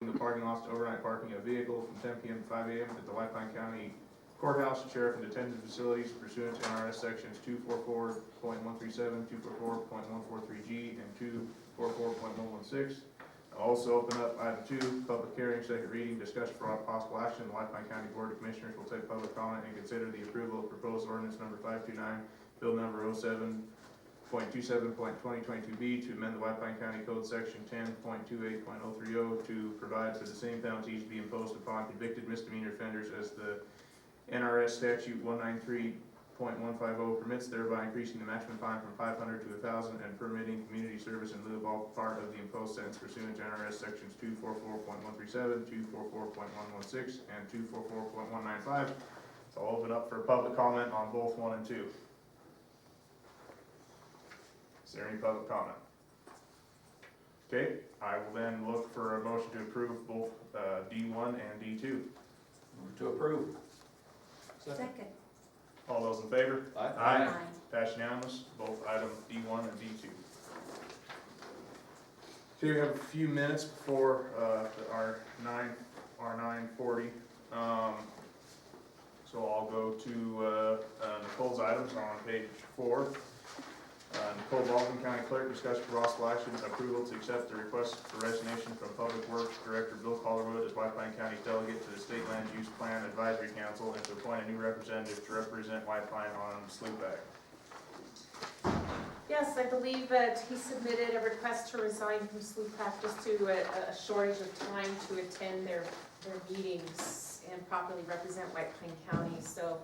the parking lots to overnight parking of vehicles from 10 p.m. to 5 a.m. at the White Pine County Courthouse, Sheriff, and Detention Facilities pursuant to NRS sections 244.137, 244.143G, and 244.116. I'll also open up item 2, public hearing, second reading, discussion for possible action. The White Pine County Board of Commissioners will take public comment and consider the approval of proposed ordinance number 529, bill number 07.27.2022B to amend the White Pine County Code section 10.28.030 to provide for the same penalties to be imposed upon convicted misdemeanor offenders as the NRS statute 193.150 permits, thereby increasing the maximum fine from 500 to 1,000 and permitting community service in lieu of all part of the imposed sentence pursuant to NRS sections 244.137, 244.116, and 244.195. So I'll open up for public comment on both 1 and 2. Is there any public comment? Okay, I will then look for a motion to approve both D1 and D2. Move to approve. Second. All those in favor? Aye. Passed unanimous, both item D1 and D2. Okay, we have a few minutes before our 9:40. So I'll go to Nicole's items on page 4. Nicole Baldwin, County Clerk, discussion for possible action, approval to accept the request for resignation from Public Works Director Bill Calderwood as White Pine County delegate to the State Land Use Plan Advisory Council and to appoint a new representative to represent White Pine on SLUPAC. Yes, I believe that he submitted a request to resign from SLUPAC just due to a shortage of time to attend their meetings and properly represent White Pine County. So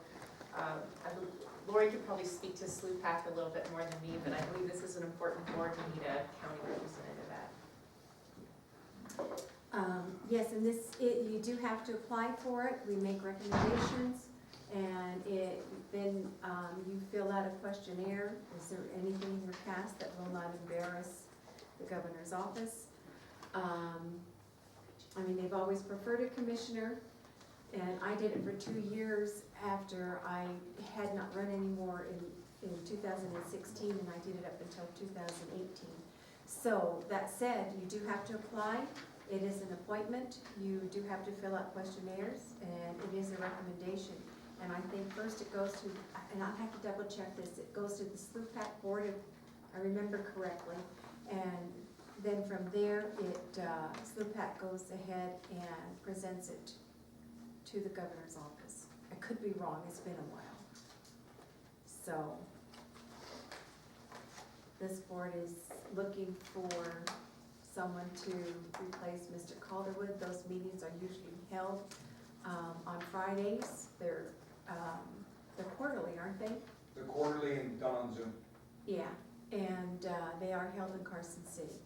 Lori could probably speak to SLUPAC a little bit more than me, but I believe this is an important board we need a county representative at. Yes, and you do have to apply for it. We make recommendations, and then you fill out a questionnaire. Is there anything in your past that will not embarrass the governor's office? I mean, they've always preferred a commissioner, and I did it for 2 years after I had not run anymore in 2016, and I did it up until 2018. So that said, you do have to apply. It is an appointment. You do have to fill out questionnaires, and it is a recommendation. And I think first it goes to, and I'll have to double check this, it goes to the SLUPAC board, if I remember correctly. And then from there, SLUPAC goes ahead and presents it to the governor's office. I could be wrong, it's been a while. So this board is looking for someone to replace Mr. Calderwood. Those meetings are usually held on Fridays. They're quarterly, aren't they? The quarterly and done on Zoom. Yeah, and they are held in Carson City.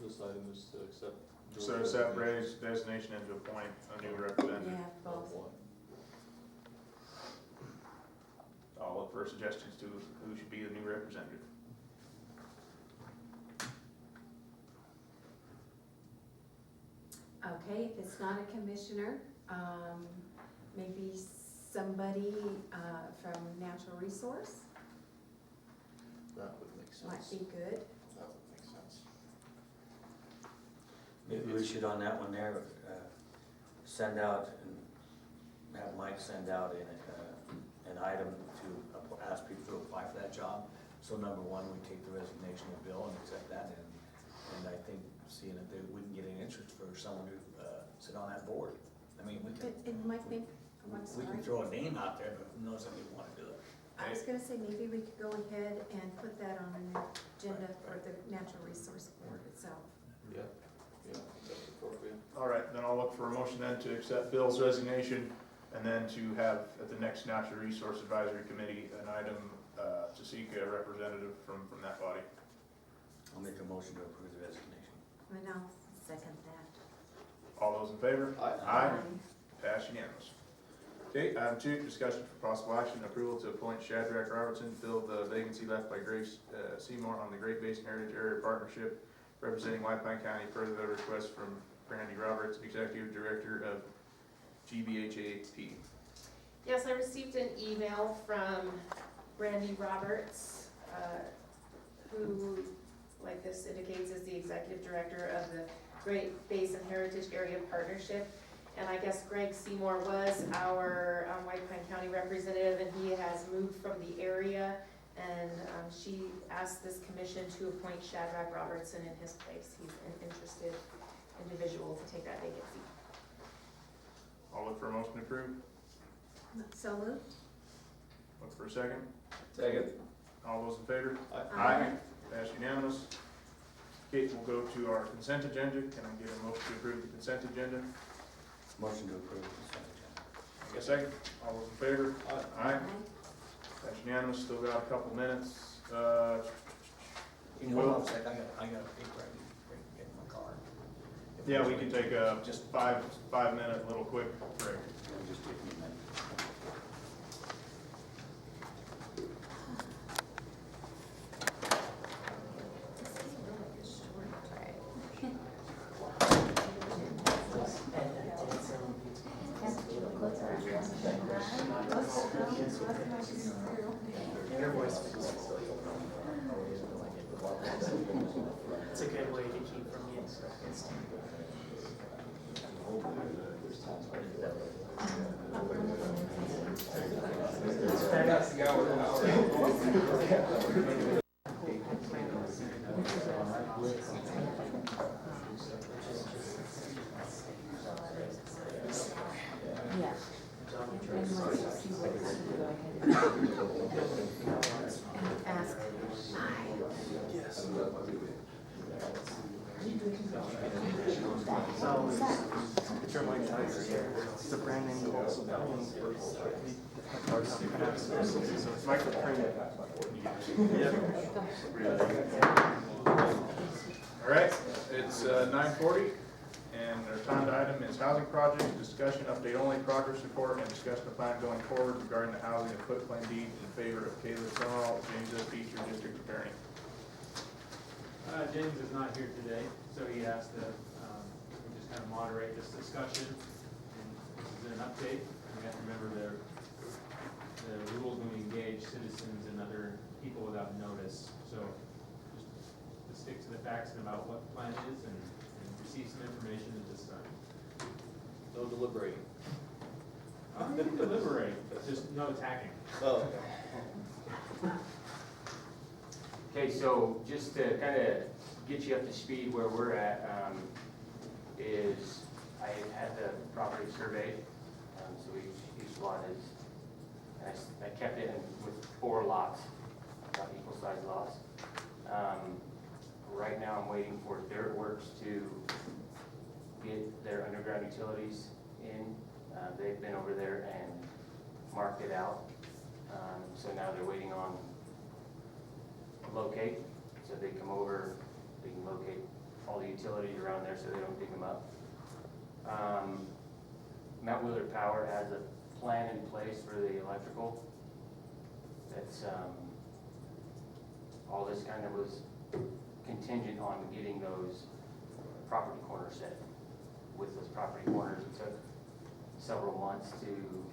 This item is to accept. So accept Ray's designation and to appoint a new representative. Yeah, both. I'll look for suggestions to who should be the new representative. Okay, if it's not a commissioner, maybe somebody from Natural Resource That would make might sense. be good. That would make sense. Maybe we should on that one there, send out and have Mike send out an item to ask people to apply for that job. So number one, we take the resignation of Bill and accept that, and I think seeing if we can get an interest for someone to sit on that board. I mean, we can, It might think, oh, I'm we can sorry. throw a name out there, but who knows if we want to do it. I was gonna say, maybe we could go ahead and put that on an agenda for the Natural Resource Board itself. Yeah, that's appropriate. All right, then I'll look for a motion then to accept Bill's resignation and then to have at the next Natural Resource Advisory Committee an item to seek a representative from that body. I'll make a motion to approve the resignation. And I'll second that. All those in favor? Aye. Pass unanimous. Okay, item 2, discussion for possible action, approval to appoint Shadrack Robertson to fill the vacancy left by Grace Seymour on the Great Basin Heritage Area Partnership representing White Pine County per the request from Brandy Roberts, Executive Director of GBHAP. Yes, I received an email from Brandy Roberts, who like this indicates, is the executive director of the Great Basin Heritage Area Partnership. And I guess Greg Seymour was our White Pine County representative, and he has moved from the area. And she asked this commission to appoint Shadrach Robertson in his place. He's an interested individual to take that vacancy. I'll look for a motion to approve. So moved. Look for a second. Second. All those in favor? Aye. Passed unanimous. Okay, we'll go to our consent agenda. Can I get a motion to approve the consent agenda? Motion to approve the consent agenda. A second. All those in favor? Aye. Aye. That's unanimous. Still got a couple minutes. Can you hold on a sec, I got a paper I need to bring, get in my car. Yeah, we can take a just 5 minute little quick break. It'll just take me a minute. It's a good way to keep from getting That's the guy with the Yeah. Ask. Picture Mike Tyson here. It's a brand name called so it's Michael Pringle. All right, it's 9:40, and our timed item is housing projects, discussion, update only, progress report, and discussion of plan going forward regarding the housing and quitclaim deed in favor of Caleb Summerall, James S. Beecher, District Attorney. James is not here today, so he asked that we just kind of moderate this discussion. And this is an update. We have to remember the rules when we engage citizens and other people without notice. So just to stick to the facts and about what the plan is and receive some information at this time. No deliberating. Deliberate, just no attacking. Oh. Okay, so just to kind of get you up to speed where we're at, is I had the property surveyed, so each lot is, and I kept it in with 4 lots, about equal size lots. Right now, I'm waiting for Dirt Works to get their underground utilities in. They've been over there and marked it out, so now they're waiting on locate, so they come over, they can locate all the utilities around there so they don't dig them up. Mount Willard Power has a plan in place for the electrical. That's, all this kind of was contingent on getting those property corners set. With those property corners, it took several months to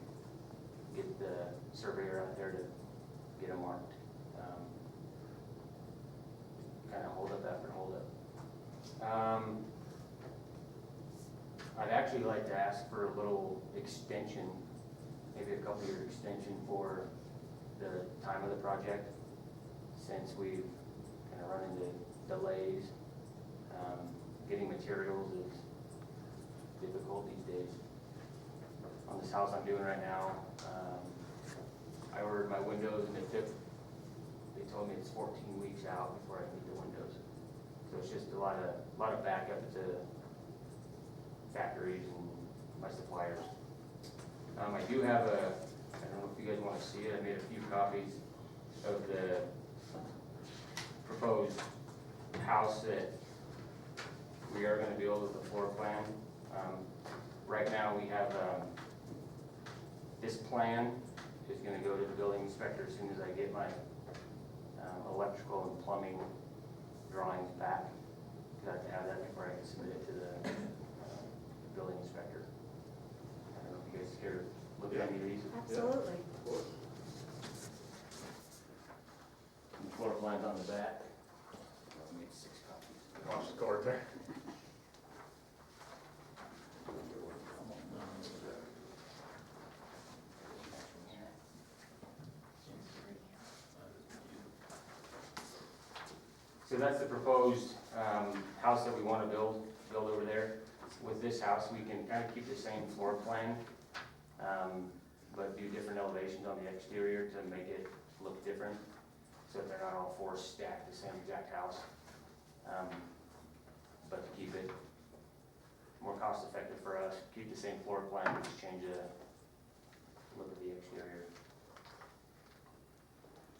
get the surveyor out there to get them marked. Kind of hold up after hold up. I'd actually like to ask for a little extension, maybe a couple-year extension for the time of the project, since we've kind of run into delays. Getting materials is difficult these days. On this house I'm doing right now, I ordered my windows and it took, they told me it's 14 weeks out before I need the windows. So it's just a lot of backup to factories and my suppliers. I do have I don't know if you guys want to see it, I made a few copies of the proposed house that we are going to build with the floor plan. Right now we have, this plan is going to go to the building inspector as soon as I get my electrical and plumbing drawings back. Because I have to have that before I can submit it to the building inspector. I don't know if you guys care to look at any of these. Absolutely. The floor plan's on the back. Let me see. So that's the proposed, house that we wanna build over there. With this house, we can kind of keep the same floor plan, but do different elevations on the exterior to make it look different, so that they're not all four stacked the same exact house. But to keep it more cost effective for us, keep the same floor plan, just change the look of the exterior.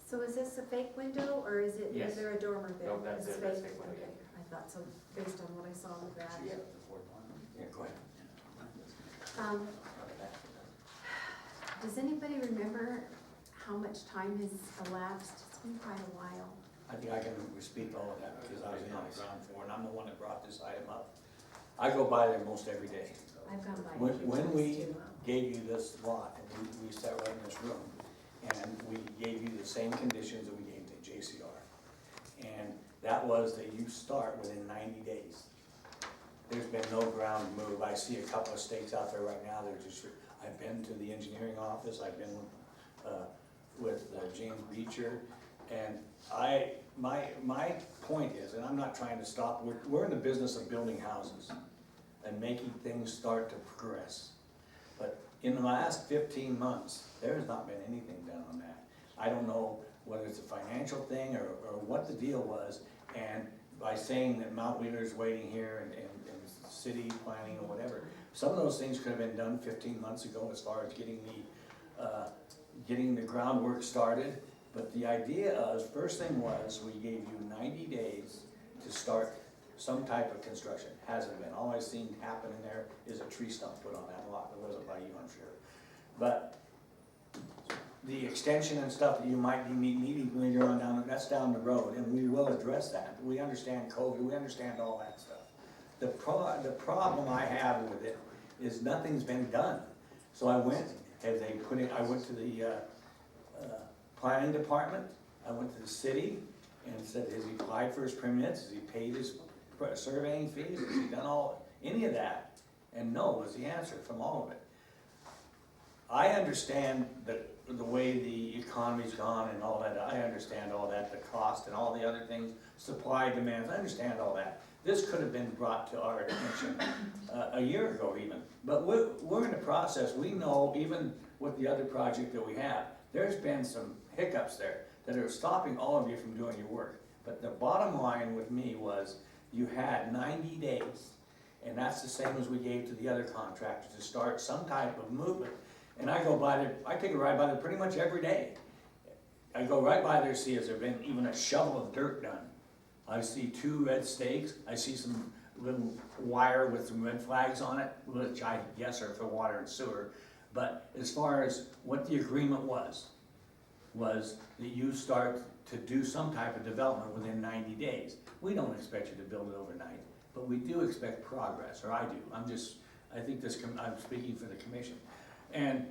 So is this a fake window, or is it, Yes. is there a dormer there? Nope, that's It's it, that's fake window, Okay, I thought so, based on what I saw in the graph. Yeah, go ahead. Um, Does anybody remember how much time has elapsed? It's been quite a while. I think I can speak to all of that because I was on the ground floor and I'm the one that brought this item up. I go by there most every day. I've gone by. When- a few when times we- too. Gave you this lot and we sat right in this room and we gave you the same conditions that we gave to JCR. And that was that you start within 90 days. There's been no ground move. I see a couple of stakes out there right now. They're just, I've been to the engineering office. I've been with James Beecher. And my point is, and I'm not trying to stop, we're in the business of building houses and making things start to progress. But in the last 15 months, there has not been anything done on that. I don't know whether it's a financial thing or what the deal was. And by saying that Mount Wheeler's waiting here and city planning or whatever, some of those things could have been done 15 months ago as far as getting the groundwork started. But the idea is, first thing was, we gave you 90 days to start some type of construction. Hasn't been. All I've seen happen in there is a tree stump put on that lot. It wasn't by you, I'm sure. But the extension and stuff that you might be needing later on down, that's down the road, and we will address that. We understand COVID, we understand all that stuff. The problem I have with it is nothing's been done. So I went, I went to the planning department, I went to the city and said, has he applied for his permits? Has he paid his surveying fees? Has he done any of that? And no was the answer from all of it. I understand that the way the economy's gone and all that, I understand all that, the cost and all the other things, supply, demands, I understand all that. This could have been brought to our attention a year ago even. But we're in the process, we know even with the other project that we have, there's been some hiccups there that are stopping all of you from doing your work. But the bottom line with me was, you had 90 days, and that's the same as we gave to the other contractors, to start some type of movement. And I go by there, I take a ride by there pretty much every day. I go right by there to see, has there been even a shovel of dirt done? I see 2 red stakes, I see some little wire with some red flags on it, which I guess are for water and sewer. But as far as what the agreement was that you start to do some type of development within 90 days. We don't expect you to build it overnight, but we do expect progress, or I do. I think I'm speaking for the commission. And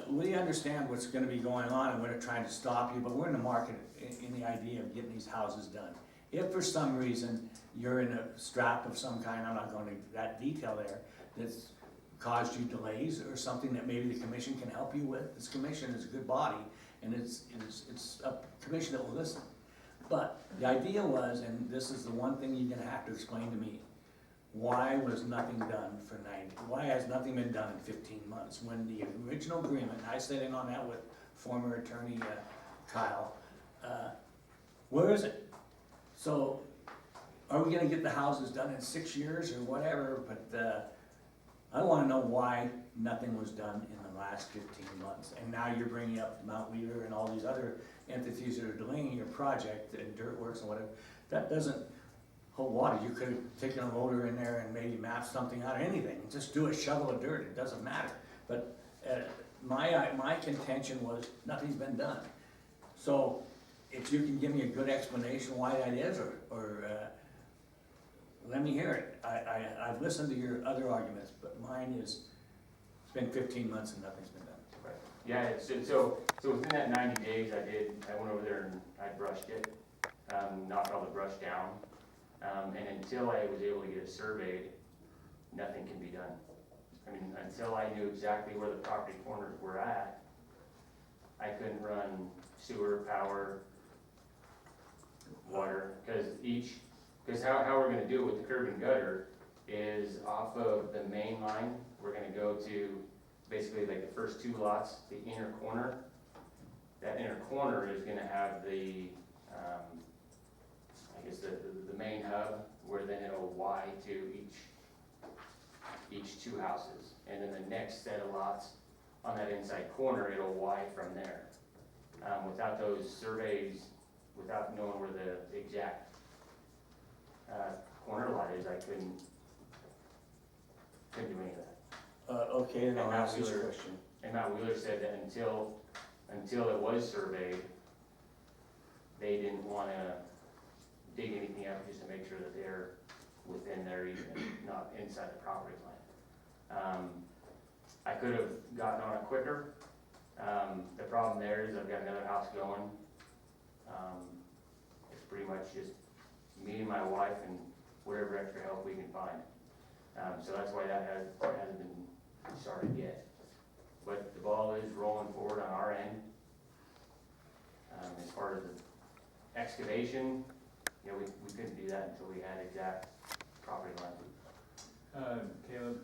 we understand what's gonna be going on, and we're not trying to stop you, but we're in the market in the idea of getting these houses done. If for some reason you're in a strap of some kind, I'm not going to that detail there, that's caused you delays or something that maybe the commission can help you with. This commission is a good body, and it's a commission that will listen. But the idea was, and this is the one thing you're gonna have to explain to me, why was nothing done for 90, why has nothing been done in 15 months? When the original agreement, and I sat in on that with former attorney Kyle, where is it? So, are we gonna get the houses done in 6 years or whatever? But I wanna know why nothing was done in the last 15 months. And now you're bringing up Mount Wheeler and all these other entities that are delaying your project, and Dirtworks and whatever. That doesn't hold water. You could have taken a loader in there and maybe mapped something out, anything. Just do a shovel of dirt, it doesn't matter. But my contention was nothing's been done. So if you can give me a good explanation why that is, or let me hear it. I've listened to your other arguments, but mine is, it's been 15 months and nothing's been done. Right. Yeah, so within that 90 days, I went over there and I brushed it, knocked all the brush down. And until I was able to get it surveyed, nothing can be done. I mean, until I knew exactly where the property corners were at, I couldn't run sewer, power, water, because how we're gonna do it with the curb and gutter is off of the main line, we're gonna go to basically like the first two lots, the inner corner. That inner corner is gonna have the, I guess the main hub, where then it'll Y to each two houses. And then the next set of lots on that inside corner, it'll Y from there. Without those surveys, without knowing where the exact corner lot is, I couldn't do any of that. Okay, then I'll And ask this Wheeler- question. And Matt Wheeler said that until it was surveyed, they didn't wanna dig anything up just to make sure that they're within their even, not inside the property line. I could have gotten on it quicker. The problem there is I've got another house going. It's pretty much just me and my wife and whatever extra help we can find. So that's why that hasn't been started yet. But the ball is rolling forward on our end. As far as the excavation, you know, we couldn't do that until we had exact property line. Caleb,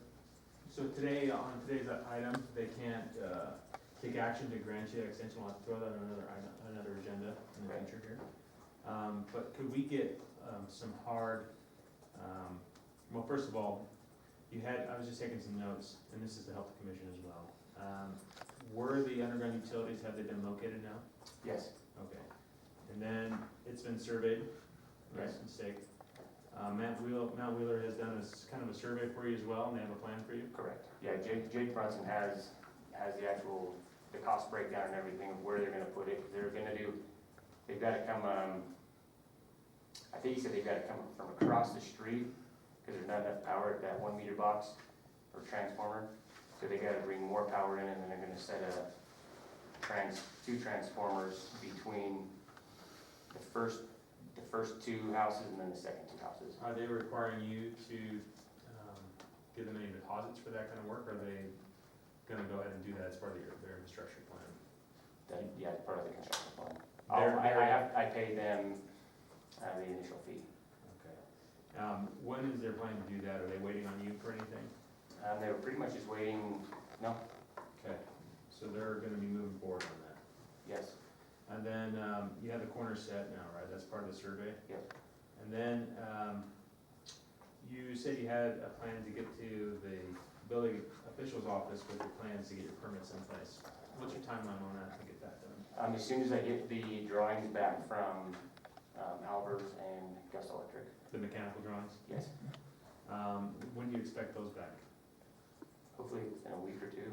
so today, on today's item, they can't, take action to grant you extension, we'll have to throw that on another agenda in the Right. future here. But could we get, some hard, well, first of all, I was just taking some notes, and this is to help the commission as well. Were the underground utilities, have they been located now? Yes, Okay. And then it's been surveyed, right, Yes. mistake. Mount Wheeler has done kind of a survey for you as well, and they have a plan for you? correct. Yeah, Jake Brunson has the actual, the cost breakdown and everything of where they're gonna put it. They've gotta come, I think he said they've gotta come from across the street, because there's not enough power at that 1 meter box or transformer. So they gotta bring more power in, and then they're gonna set two transformers between the first two houses and then the second two houses. Are they requiring you to give them any deposits for that kind of work, or are they gonna go ahead and do that as part of their infrastructure plan? Yeah, it's part of the construction plan. They're- I pay them the initial fee. Okay. When is their plan to do that? Are they waiting on you for anything? They were pretty much just waiting, no, Okay, so they're gonna be moving forward on that. yes, And then, you have the corner set now, right? That's part of the survey? Yep. And then, you said you had a plan to get to the building official's office with your plans to get your permits in place. What's your timeline on that to get that done? as soon as I get the drawings back from Albers and Gus Electric, The mechanical drawings? yes, When do you expect those back? hopefully within a week or two.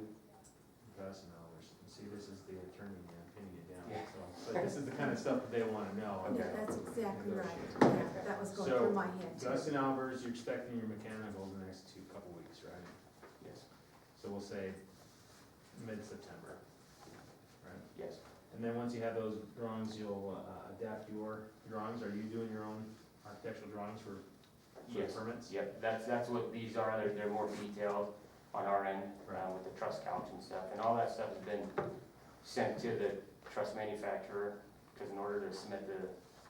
Gus and Albers. See, this is the attorney pinning you down, Yeah. so, but this is the kind of stuff that they wanna know. Yeah, that's exactly right. Yeah, that was going So, through my head too. Gus and Albers, you're expecting your mechanical in the next couple weeks, right? Yes, So we'll say mid-September, right? yes, And then once you have those drawings, you'll adapt your drawings. Are you doing your own architectural drawings for the yes, permits? yep, that's what these are, they're more detailed on our end, Right. with the truss couch and stuff, and all that stuff has been sent to the truss manufacturer, because in order to submit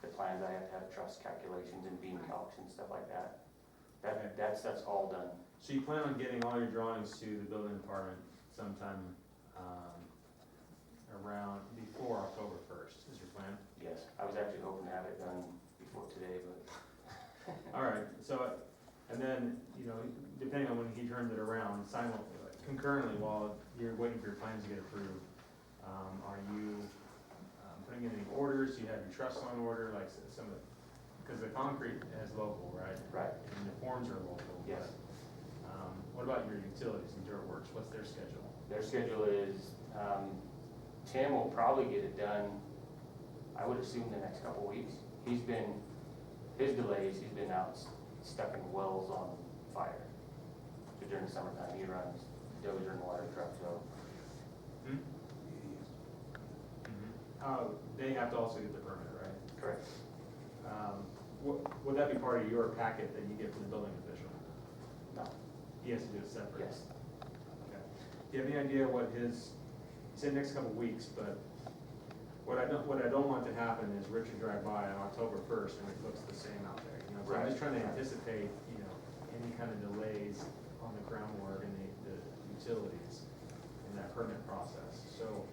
the plans, I have to have truss calculations and beam calcs and stuff like that. Okay. That's all done. So you plan on getting all your drawings to the building department sometime around, before October 1st, is your plan? Yes, I was actually hoping to have it done before today, but All right, so, and then, you know, depending on when he turns it around, concurrently, while you're waiting for your plans to get approved, are you putting in any orders? You have your truss on order, like some of the, because the concrete is local, right? right, And the forms are local. yes. but, What about your utilities and dirt works? What's their schedule? Their schedule is, Tim will probably get it done, I would assume the next couple weeks. His delays, he's been out stuck in wells on fire. So during the summertime, he runs dozer and water truck, so, They have to also get the permit, right? correct. Would that be part of your packet that you get from the building official? No, He has to do it separate? yes. Okay. Do you have any idea what his, he said next couple of weeks, but What I don't want to happen is Richard drive by on October first and it looks the same out there, you know, so I'm just trying to anticipate, you know, any kind of delays on the groundwork and the utilities in that permit process, so.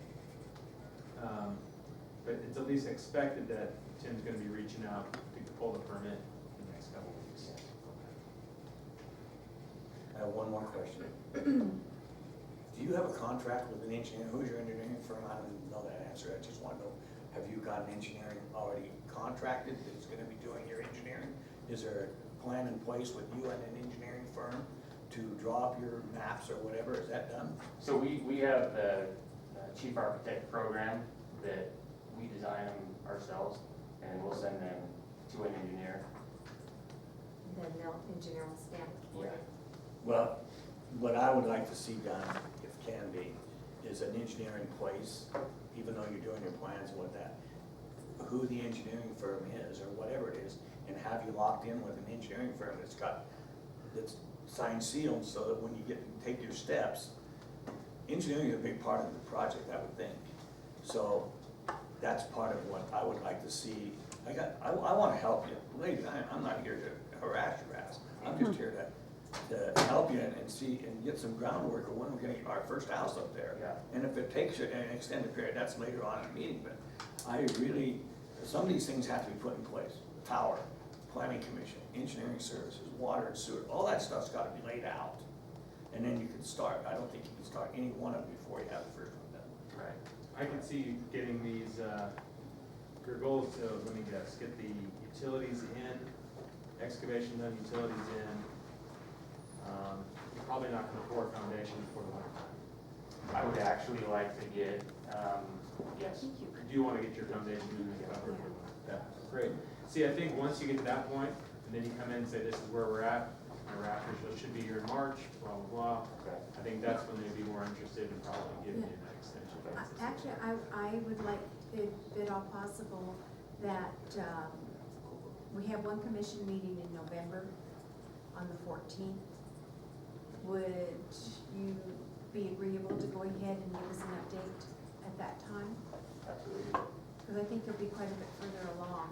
But it's at least expected that Tim's gonna be reaching out to pull the permit in the next couple of weeks. I have one more question. Do you have a contract with an engineer? Who's your engineering firm? I don't even know that answer. I just want to know, have you got an engineering already contracted that's gonna be doing your engineering? Is there a plan in place with you and an engineering firm to draw up your maps or whatever? Is that done? So we have the chief architect program that we design them ourselves, and we'll send them to an engineer. And then engineer will stamp it for you. Well, what I would like to see done, if can be, is an engineer in place, even though you're doing your plans with that, who the engineering firm is or whatever it is, and have you locked in with an engineering firm that's signed sealed, so that when you take your steps, engineering is a big part of the project, I would think. So that's part of what I would like to see. I wanna help you. Lady, I'm not here to harass your ass. I'm just here to help you and see, and get some groundwork of when we're gonna get our first house up there. Yeah. And if it takes an extended period, that's later on in the meeting, but I really, some of these things have to be put in place. Power, planning commission, engineering services, water and sewer, all that stuff's gotta be laid out. And then you can start. I don't think you can start any one of them before you have the first one done. Right. I can see you getting these, your goal is to, let me guess, get the utilities in, excavation done, utilities in. You're probably not gonna pour a foundation before the winter time. I would actually like to get, yes, Thank you. Do you wanna get your foundation in and covered? Yeah, great. See, I think once you get to that point, and then you come in and say, this is where we're at, our rafters should be here in March, blah, blah, blah. okay. I think that's when they'd be more interested in probably giving you that extension. Actually, I would like, if at all possible, that, we have one commission meeting in November on the 14th. Would you be agreeable to go ahead and give us an update at that time? Absolutely. Because I think you'll be quite a bit further along.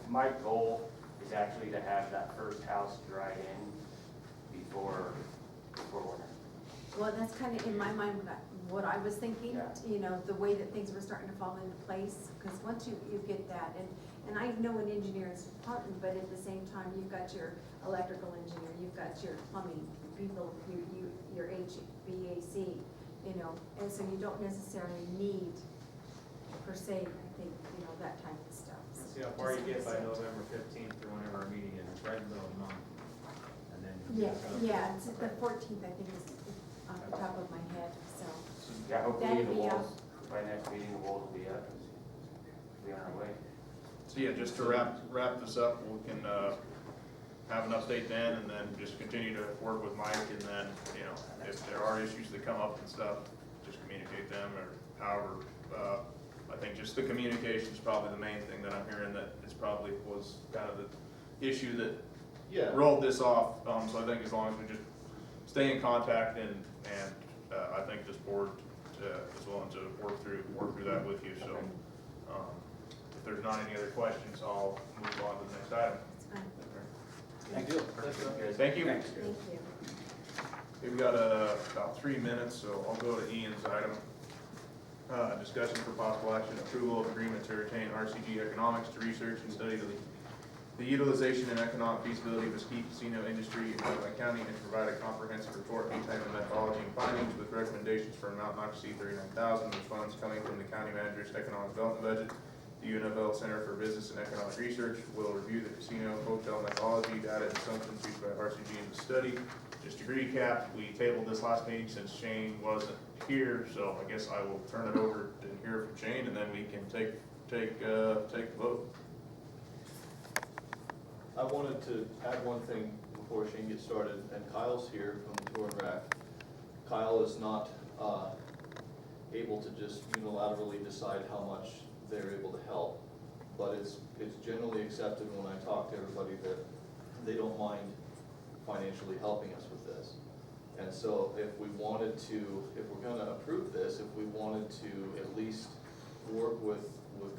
My goal is actually to have that first house dried in before winter. Well, that's kind of in my mind what I was thinking, Yeah. you know, the way that things were starting to fall into place. Because once you get that, and I know an engineer is important, but at the same time, you've got your electrical engineer, you've got your plumbing people, your HVAC, you know, and so you don't necessarily need, per se, I think, you know, that type of stuff. Let's see how far you get by November 15th or whenever our meeting is, it's right in the middle of the month. And then. Yeah, it's the 14th, I think, is off the top of my head, so. Yeah, hopefully That'd the be, walls, by next meeting, the walls will be up, and be on our way. So yeah, just to wrap this up, we can, have an update then, and then just continue to work with Mike, and then, you know, if there are issues that come up and stuff, just communicate them, or however, I think just the communication is probably the main thing that I'm hearing, that is probably was kind of the issue that rolled this off, so I think as long as we just stay in contact, and I think this board is willing to work through that with you, so, if there's not any other questions, I'll move on to the next item. It's fine. Thank you. Thank you. Thank you. Okay, we got about 3 minutes, so I'll go to Ian's item. Discussion for possible action, approval of agreement to retain RCG Economics to research and study the utilization and economic feasibility of the ski casino industry in White County, and provide a comprehensive report detailing methodology and findings with recommendations for an amount not to exceed $39,000 with funds coming from the county manager's economic development budget. The UNFL Center for Business and Economic Research will review the casino hotel methodology, data, and assumptions used by RCG in the study. Just to recap, we tabled this last meeting since Shane wasn't here, so I guess I will turn it over to hear from Shane, and then we can take the vote. I wanted to add one thing before Shane gets started, and Kyle's here from Tour and Rack. Kyle is not able to just unilaterally decide how much they're able to help, but it's generally accepted when I talk to everybody that they don't mind financially helping us with this. And so if we wanted to, if we're gonna approve this, if we wanted to at least work with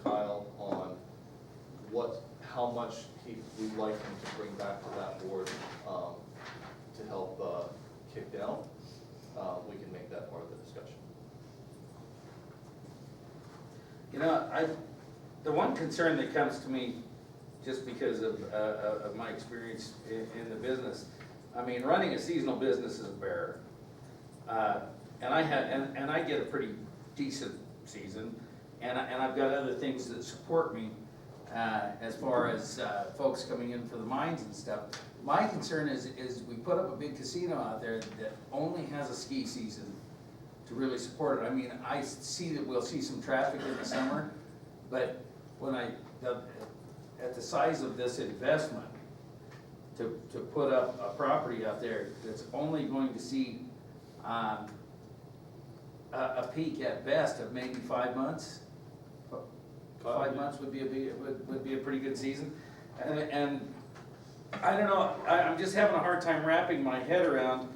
Kyle on how much we'd like him to bring back to that board, to help, kick down. We can make that part of the discussion. You know, the one concern that comes to me, just because of my experience in the business, I mean, running a seasonal business is a bear. And I get a pretty decent season, and I've got other things that support me, as far as folks coming in for the mines and stuff. My concern is we put up a big casino out there that only has a ski season to really support it. I mean, I see that we'll see some traffic in the summer, but when at the size of this investment, to put up a property out there that's only going to see a peak at best of maybe 5 months. 5 months would be a pretty good season, and I don't know. I'm just having a hard time wrapping my head around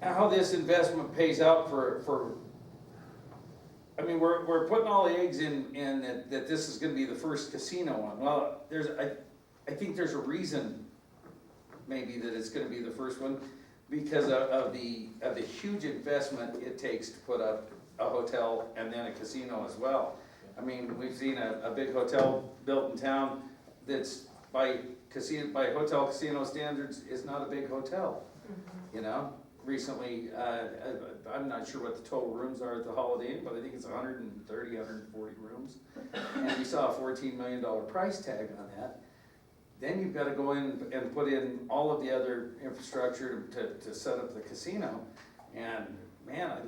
how this investment pays out for. I mean, we're putting all the eggs in that this is going to be the first casino one. Well, I think there's a reason maybe that it's going to be the first one, because of the huge investment it takes to put up a hotel and then a casino as well. I mean, we've seen a big hotel built in town that's by hotel casino standards is not a big hotel, you know? Recently, I'm not sure what the total rooms are at the Holiday Inn, but I think it's 130, 140 rooms. And we saw a $14 million price tag on that. Then you've got to go in and put in all of the other infrastructure to set up the casino. And man,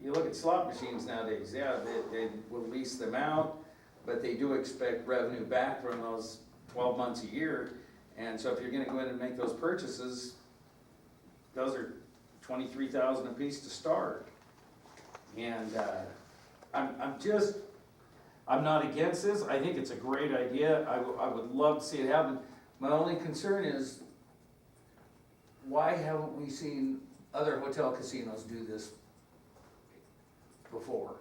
you look at slot machines nowadays, yeah, they will lease them out, but they do expect revenue back from those 12 months a year. And so if you're gonna go in and make those purchases, those are $23,000 a piece to start. And I'm not against this. I think it's a great idea. I would love to see it happen. My only concern is, why haven't we seen other hotel casinos do this before?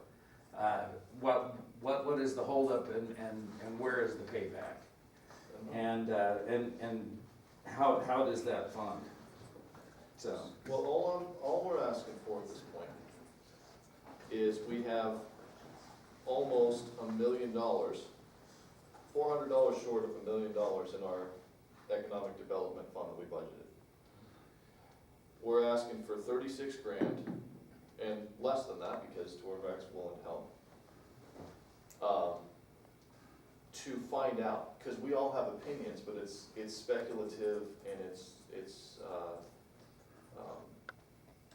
What is the holdup, and where is the payback? And how does that fund? So. Well, all we're asking for at this point is we have almost $1 million, $400 short of $1 million in our economic development fund that we budgeted. We're asking for 36 grand, and less than that because Torvac's willing to help, to find out, because we all have opinions, but it's speculative and it's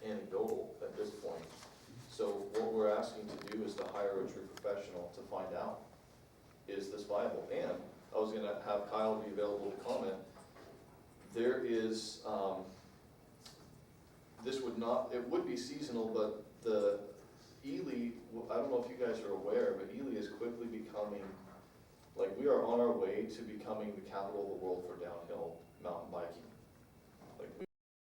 anecdotal at this point. So what we're asking to do is to hire a true professional to find out, is this viable? And I was gonna have Kyle be available to comment. There is, it would be seasonal, but the Ely, I don't know if you guys are aware, but Ely is quickly becoming, like, we are on our way to becoming the capital of the world for downhill mountain biking.